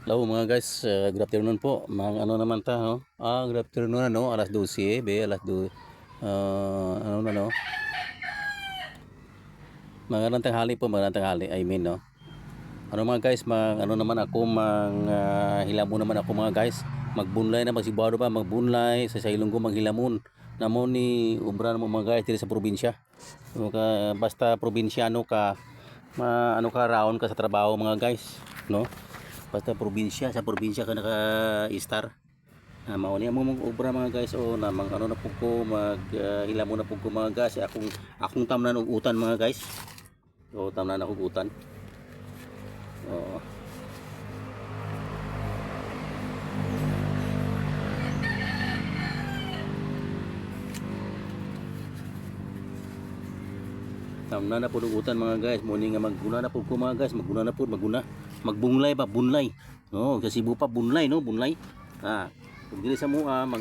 Hello mga guys, good afternoon po. Ano naman ta, no? Good afternoon ano, alas 12, alas 2. Ano na no? Magandang tanghali po, magandang tanghali. I mean, no. Ano mga guys, ano naman ako, hilamo naman ako mga guys. Magbunlay na magsibado pa, magbunlay sa ilong ko maghilamon. Namo ni ubra mo mga guys diri sa probinsya. Basta probinsyano ka, ano ka raon ka sa trabaho mga guys, no? Basta sa probinsya ka naka-star. Mao niya mo obra mga guys na ano na pug ko hilamo na pug ko mga guys akong tamnan og utan mga guys. Tamnan ako og utan. Oo. Tamnan na pud og utan mga guys. Mo ni nga magguna na pug ko mga guys, maguna. Magbunlay pa, bunlay. No, sa Cebu pa bunlay no, bunlay. Kung dili sa mua ano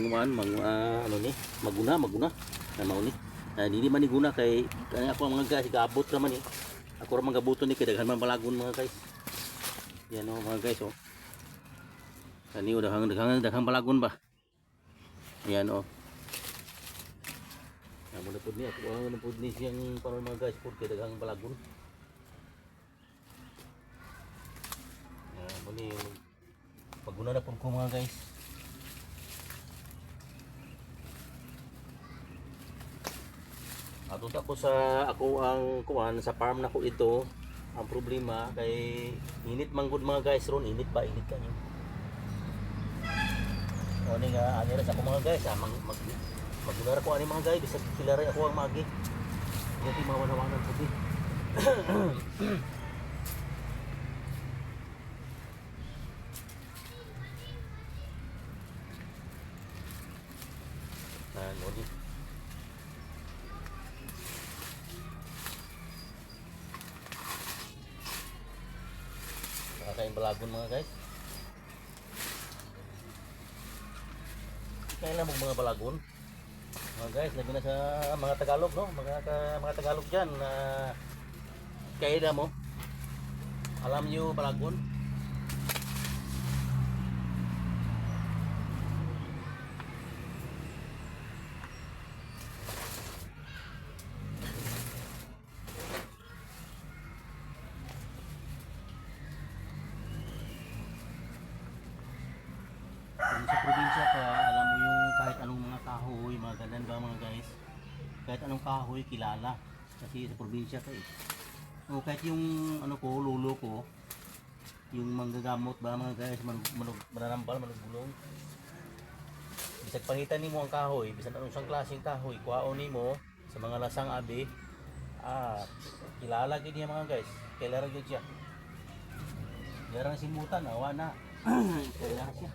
ni, maguna. Mao ni. Dili man ni guna kay ako ang mga guys gaabot ra man ni. Ako ra man gabuton ni kay daghan man balagon mga guys. Yan mga guys Kani daghang balagon ba. Yan Amo na pud ni ako na pud ni siyang paron mga guys pud kay daghang balagon. Amo ni maguna na pud ko mga guys. Atun ko sa ako ang kuan sa farm na ko ito. Ang problema kay init man gud mga guys ron, init kanyo. Ni nga ani ra sa ko mga guys, magunar ko ani mga guys bisag kilaray ako ang magi. Hindi mawanawanan pud. Ano ni? Kakain balagon mga guys. Kaya lang mga balagon. Mga guys, labi na sa mga Tagalog no, mga Tagalog diyan na kaya na mo. Alam niyo balagon? Kung sa probinsya ka, alam mo yung kahit anong mga kahoy, mga ganyan ba mga guys? Kahit anong kahoy kilala. Kasi sa probinsya ka kahit yung ano ko, lulo ko, yung manggagamot ba mga guys, mananambal, manugbulong. Bisag pangitan nimo ang kahoy, bisan anong sang klaseng kahoy, kuhaon nimo sa mga lasang abi. Kilala gid niya mga guys. Kilala gid siya. Jarang simutan, awa na. Kilala siya.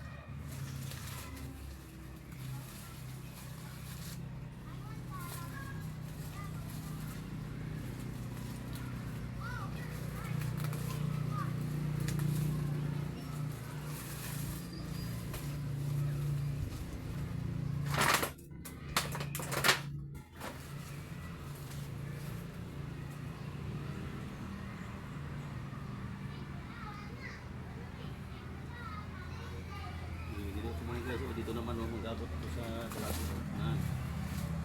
Dito naman magabot ko sa balagon.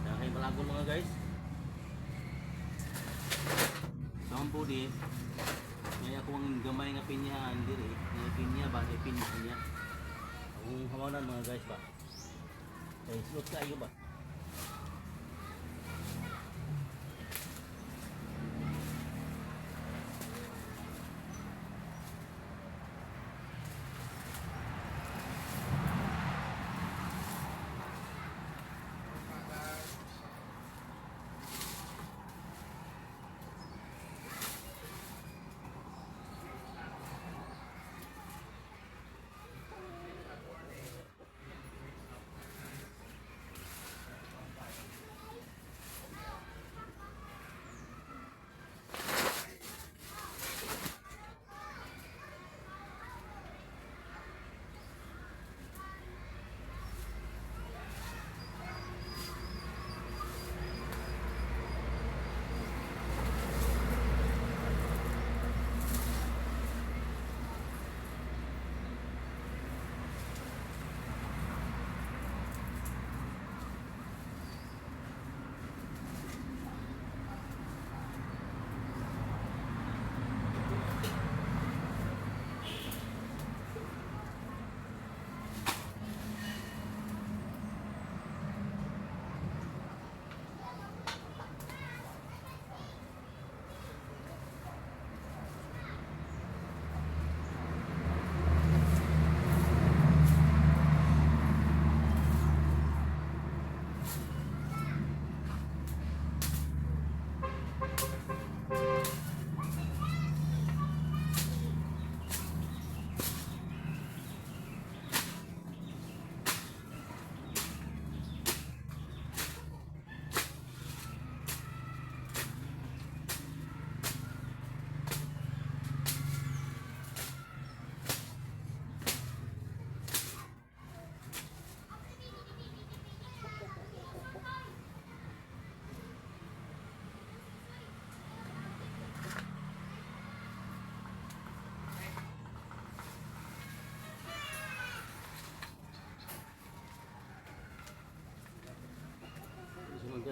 Kaya balagon mga guys. Sampo di. Kaya ako ang gamay nga pinya diri. Pinya ba? Pinya niya. Ang hawanan mga guys ba. Kaya slot kayo ba?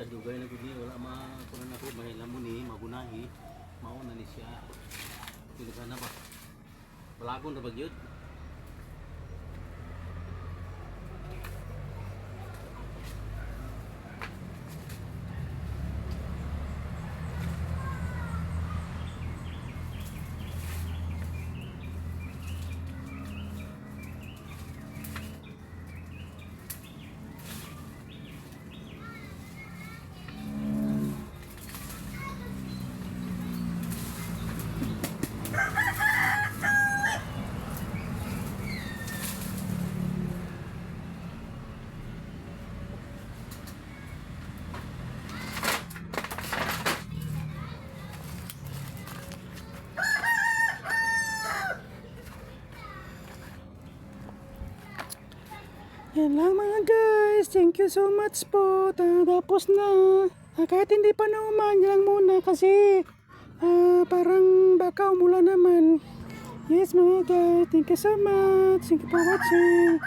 dugay na gud ni wala kunan ako mahilamon ni magunahi mao na ni siya. Pila ka na ba? Balagon na ba gyud? Yan lang mga guys. Thank you so much po. Tapos na. Kahit hindi pa nauman, yan lang muna kasi parang baka umulan naman. Yes mga guys. Thank you so much. Thank you for watching.